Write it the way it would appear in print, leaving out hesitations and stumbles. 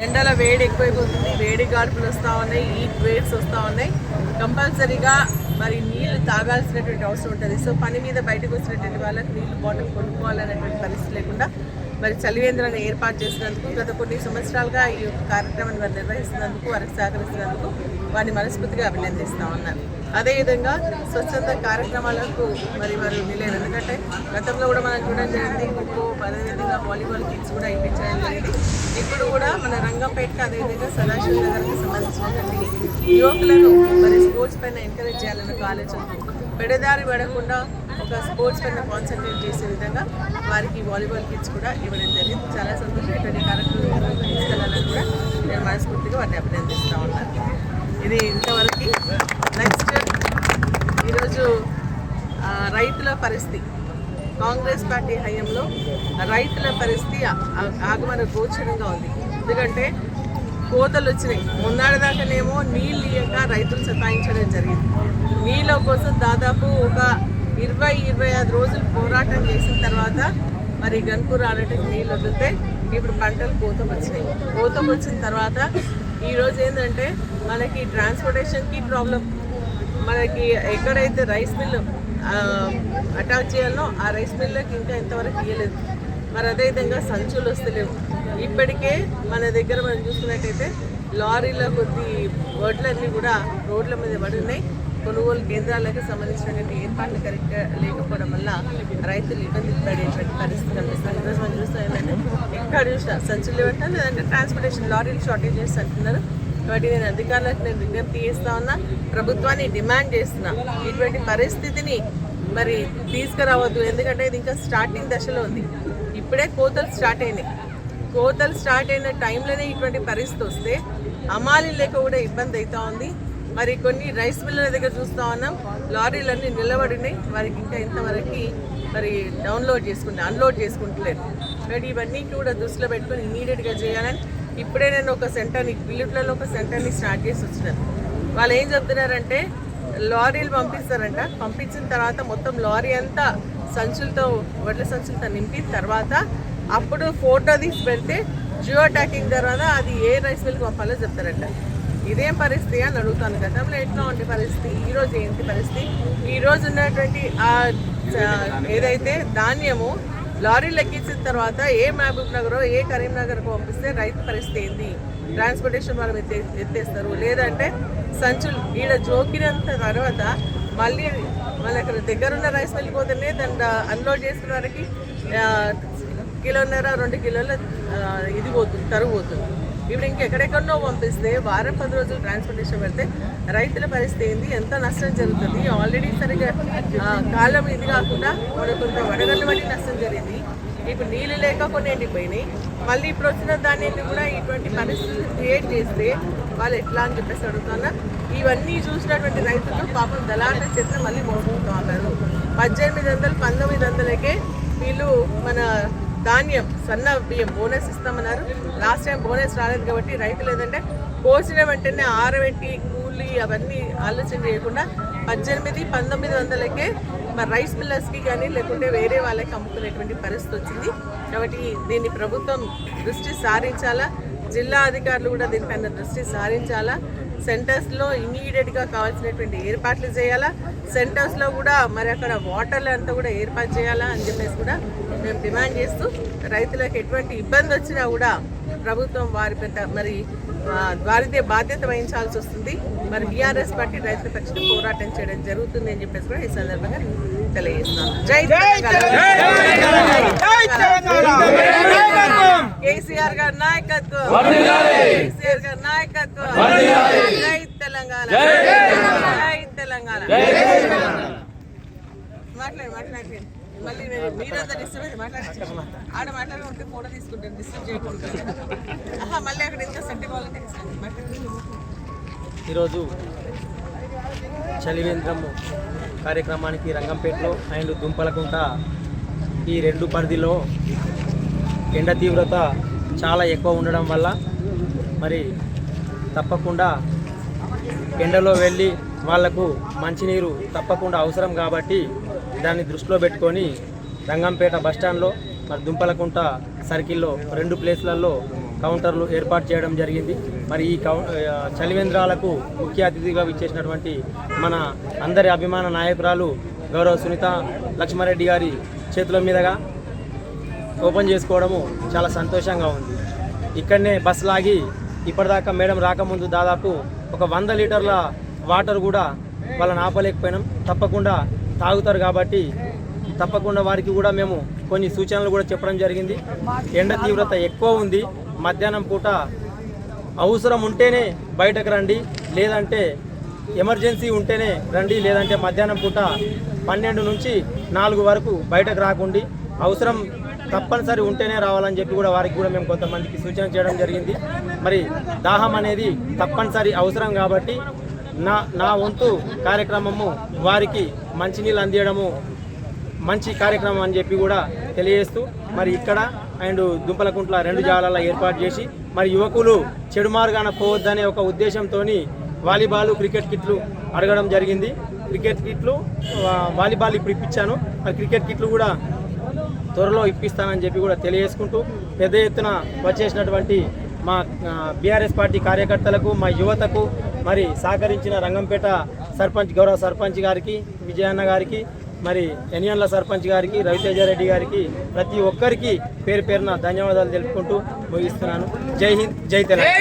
ఎండల వేడి ఎక్కువైపోతుంది, వేడి గాడుపులు వస్తూ ఉన్నాయి, హీట్ వేవ్స్ వస్తూ ఉన్నాయి. కంపల్సరీగా మరి నీళ్లు తాగాల్సినటువంటి అవసరం ఉంటుంది. సో పని మీద బయటకు వచ్చినటువంటి వాళ్ళకి నీళ్లు బాటిల్ కొనుక్కోవాలనేటువంటి పరిస్థితి లేకుండా మరి చలివేంద్రాన్ని ఏర్పాటు చేసినందుకు, గత కొన్ని సంవత్సరాలుగా ఈ కార్యక్రమాన్ని వారు నిర్వహిస్తున్నందుకు, వారికి సహకరిస్తున్నందుకు వారిని మనస్ఫూర్తిగా అభినందిస్తూ ఉన్నారు. అదేవిధంగా స్వచ్ఛంద కార్యక్రమాలకు మరి వారు నిలేదు. ఎందుకంటే గతంలో కూడా మనం చూడడం జరిగింది, ఖోఖో, అదేవిధంగా వాలీబాల్ కిట్స్ కూడా ఇప్పించడం జరిగింది. ఇప్పుడు కూడా మన రంగంపేటకి, అదేవిధంగా సదాశివ నగర్కి సంబంధించినటువంటి యువకులను మరి స్పోర్ట్స్ పైన ఎంకరేజ్ చేయాలన్న ఆలోచనతో పెడదారి పడకుండా ఒక స్పోర్ట్స్ పైన కాన్సన్ట్రేట్ చేసే విధంగా వారికి వాలీబాల్ కిట్స్ కూడా ఇవ్వడం జరిగింది. చాలా సంతోషం. ఇటువంటి కార్యక్రమాలు తీసుకెళ్లాలని కూడా నేను మనస్ఫూర్తిగా వారిని అభినందిస్తూ ఉన్నాను. ఇది ఇంతవరకు. నెక్స్ట్ ఈరోజు రైతుల పరిస్థితి, కాంగ్రెస్ పార్టీ హయాంలో రైతుల పరిస్థితి ఆగమన గోచరంగా ఉంది. ఎందుకంటే కోతలు వచ్చినాయి. మొన్నటిదాకానేమో నీళ్ళు ఇయ్యక రైతులు సతాయించడం జరిగింది. నీళ్ళ కోసం దాదాపు ఒక 20-25 రోజులు పోరాటం చేసిన తర్వాత మరి గన్పూర్ ఆడటం నీళ్ళు వదిలితే ఇప్పుడు పంటలు కోతకు వచ్చినాయి. కోతకు వచ్చిన తర్వాత ఈరోజు ఏంటంటే మనకి ట్రాన్స్పోర్టేషన్కి ప్రాబ్లం. మనకి ఎక్కడైతే రైస్ మిల్ అటాచ్ చేయాలనో ఆ రైస్ మిల్లోకి ఇంకా ఇంతవరకు ఇవ్వలేదు. మరి అదేవిధంగా సంచులు వస్తలేవు. ఇప్పటికే మన దగ్గర మనం చూసుకున్నట్టయితే లారీల కొద్ది వడ్లన్నీ కూడా రోడ్ల మీద పడి ఉన్నాయి. కొనుగోలు కేంద్రాలకు సంబంధించినటువంటి ఏర్పాట్లు కరెక్ట్గా లేకపోవడం వల్ల రైతులు ఇబ్బంది పడేటువంటి పరిస్థితి కనిపిస్తుంది. ఈరోజు మనం చూస్తాం ఏంటంటే ఎక్కడ చూసినా సంచులు ఇవ్వటం, లేదంటే ట్రాన్స్పోర్టేషన్ లారీలు షార్టేజెస్ అంటున్నారు. కాబట్టి నేను అధికారులకు నేను విజ్ఞప్తి చేస్తా ఉన్నా, ప్రభుత్వాన్ని డిమాండ్ చేస్తున్నా, ఇటువంటి పరిస్థితిని మరి తీసుకురావద్దు. ఎందుకంటే ఇది ఇంకా స్టార్టింగ్ దశలో ఉంది. ఇప్పుడే కోతలు స్టార్ట్ అయినాయి. కోతలు స్టార్ట్ అయిన టైంలోనే ఇటువంటి పరిస్థితి వస్తే అమాలి లేక కూడా ఇబ్బంది అవుతూ ఉంది. మరి కొన్ని రైస్ మిల్లుల దగ్గర చూస్తూ ఉన్నాం, లారీలన్నీ నిలబడినాయి. వారికి ఇంకా ఇంతవరకు మరి అన్లోడ్ చేసుకుంటలేరు. కాబట్టి ఇవన్నీ కూడా దృష్టిలో పెట్టుకొని ఇమీడియట్గా చేయాలని ఇప్పుడే నేను ఒక సెంటర్ని బిల్లుట్లలో ఒక సెంటర్ని స్టార్ట్ చేసి వచ్చినాను. వాళ్ళు ఏం చెప్తున్నారంటే లారీలు పంపిస్తారంట. పంపించిన తర్వాత మొత్తం లారీ అంతా సంచులతో, వడ్ల సంచులతో నింపిన తర్వాత అప్పుడు ఫోటో తీసి పెడితే జియో ట్యాకింగ్ తర్వాత అది ఏ రైస్ మిల్కి పంపాలో చెప్తారంట. ఇదేం పరిస్థితి అని అడుగుతాను. గతంలో ఎట్లా ఉండే పరిస్థితి, ఈరోజు ఏంటి పరిస్థితి? ఈరోజు ఉన్నటువంటి ఏదైతే ధాన్యము లారీలు ఎక్కించిన తర్వాత ఏ మహబూబ్ నగర్, ఏ కరీంనగర్కు పంపిస్తే రైతు పరిస్థితి ఏంది? ట్రాన్స్పోర్టేషన్ వాళ్ళు ఎత్తేస్తారు. లేదంటే సంచులు ఈడ జోకినంత తర్వాత మళ్ళీ అక్కడ దగ్గరున్న రైస్ మిల్కి పోతేనే దాన్ని అన్లోడ్ చేసుకున్న వారికి 1.5-2 కిలోల ఇది పోతుంది, తరుగు పోతుంది. ఇప్పుడు ఇంకెక్కడెక్కడో పంపిస్తే వారం 10 రోజులు ట్రాన్స్పోర్టేషన్ పెడితే రైతుల పరిస్థితి ఏంది? ఎంత నష్టం జరుగుతుంది? ఆల్రెడీ సరిగ్గా కాలం ఇది కాకుండా కొంత వడగళ్ళు పడి నష్టం జరిగింది. ఇప్పుడు నీళ్ళు లేక కొన్ని ఎండిపోయినాయి. మళ్ళీ ఇప్పుడు వచ్చిన దాన్ని కూడా ఇటువంటి పరిస్థితులు క్రియేట్ చేస్తే వాళ్ళు ఎట్లా అని చెప్పేసి అడుగుతున్నా. ఇవన్నీ చూసినటువంటి రైతులు పాపం దళారుల చేత మళ్ళీ మోసపోతూ ఉన్నారు. 1800-1900కే వీళ్ళు మన ధాన్యం, సన్న బియ్యం బోనస్ ఇస్తామన్నారు. లాస్ట్ టైం బోనస్ రాలేదు కాబట్టి రైతులు ఏదంటే కోసిన వెంటనే ఆరబెట్టి కూలీ అవన్నీ ఆలోచన చేయకుండా 1800-1900కే మరి రైస్ మిల్లర్స్కి కానీ లేకుంటే వేరే వాళ్ళకి అమ్ముకునేటువంటి పరిస్థితి వచ్చింది. కాబట్టి దీన్ని ప్రభుత్వం దృష్టి సారించాలా, జిల్లా అధికారులు కూడా దీనిపైన దృష్టి సారించాలా. సెంటర్స్లో ఇమీడియట్గా కావాల్సినటువంటి ఏర్పాట్లు చేయాలా. సెంటర్స్లో కూడా మరి అక్కడ వాటర్లు అంతా కూడా ఏర్పాటు చేయాలా అని చెప్పేసి కూడా మేము డిమాండ్ చేస్తూ, రైతులకు ఎటువంటి ఇబ్బంది వచ్చినా కూడా ప్రభుత్వం వారిదే బాధ్యత వహించాల్సి వస్తుంది. మరి బీఆర్ఎస్ పార్టీ రైతుల పక్షాన పోరాటం చేయడం జరుగుతుంది అని చెప్పేసి కూడా ఈ సందర్భంగా తెలియజేస్తున్నాను. జై కేసీఆర్ గారి నాయకత్వం, కేసీఆర్ గారి నాయకత్వం. జై తెలంగాణ, జై తెలంగాణ. మాట్లాడి మళ్ళీ మీరంతా డిస్టర్బ్ అయితే ఆడ మాట్లాడుకుంటే ఫోటో తీసుకుంటాను, డిస్టర్బ్ చేయకుండా. మళ్ళీ అక్కడ ఇంకా సెంటర్ వాళ్ళకి ఈరోజు చలివేంద్రము కార్యక్రమానికి రంగంపేటలో అండ్ దుంపలకుంట ఈ 2 పరిధిలో ఎండ తీవ్రత చాలా ఎక్కువ ఉండడం వల్ల మరి తప్పకుండా ఎండలో వెళ్ళి వాళ్లకు మంచినీరు తప్పకుండా అవసరం కాబట్టి దాన్ని దృష్టిలో పెట్టుకొని రంగంపేట బస్టాండ్లో మరి దుంపలకుంట సర్కిల్లో 2 ప్లేస్లలో కౌంటర్లు ఏర్పాటు చేయడం జరిగింది. మరి ఈ చలివేంద్రాలకు ముఖ్య అతిథిగా విచ్చేసినటువంటి మన అందరి అభిమాన నాయకురాలు గౌరవ సునీత లక్ష్మారెడ్డి గారి చేతుల మీదుగా ఓపెన్ చేసుకోవడము చాలా సంతోషంగా ఉంది. ఇక్కడనే బస్ లాగి ఇప్పటిదాకా మేడం రాకముందు దాదాపు ఒక 100 లీటర్ల వాటర్ కూడా వాళ్ళని ఆపలేకపోయినాం. తప్పకుండా తాగుతారు కాబట్టి తప్పకుండా వారికి కూడా మేము కొన్ని సూచనలు కూడా చెప్పడం జరిగింది. ఎండ తీవ్రత ఎక్కువ ఉంది, మధ్యాహ్నం పూట అవసరం ఉంటేనే బయటకు రండి, లేదంటే ఎమర్జెన్సీ ఉంటేనే రండి, లేదంటే మధ్యాహ్నం పూట 12 నుంచి 4 వరకు బయటకు రాకండి, అవసరం తప్పనిసరి ఉంటేనే రావాలని చెప్పి కూడా వారికి కూడా మేము కొంతమందికి సూచన చేయడం జరిగింది. మరి దాహం అనేది తప్పనిసరి అవసరం కాబట్టి నా వంతు కార్యక్రమము వారికి మంచినీళ్ళు అందించడము మంచి కార్యక్రమం అని చెప్పి కూడా తెలియజేస్తూ మరి ఇక్కడ అండ్ దుంపలకుంట్ల 2 జాగాలలో ఏర్పాటు చేసి మరి యువకులు చెడు మార్గాన పోవద్దనే ఒక ఉద్దేశంతో వాలీబాల్ క్రికెట్ కిట్లు అడగడం జరిగింది. క్రికెట్ కిట్లు వాలీబాల్ ఇప్పుడు ఇప్పించాను, మరి క్రికెట్ కిట్లు కూడా త్వరలో ఇప్పిస్తానని చెప్పి కూడా తెలియజేసుకుంటూ పెద్ద ఎత్తున వచ్చేసినటువంటి మా బీఆర్ఎస్ పార్టీ కార్యకర్తలకు, మా యువతకు, మరి సహకరించిన రంగంపేట సర్పంచ్ గౌరవ సర్పంచ్ గారికి, విజయన్న గారికి, మరి ఎనియన్ల సర్పంచ్ గారికి, రవితేజారెడ్డి గారికి, ప్రతి ఒక్కరికి పేరు పేరున ధన్యవాదాలు తెలుపుకుంటూ ముగిస్తున్నాను. జై హింద్, జై తెలంగాణ.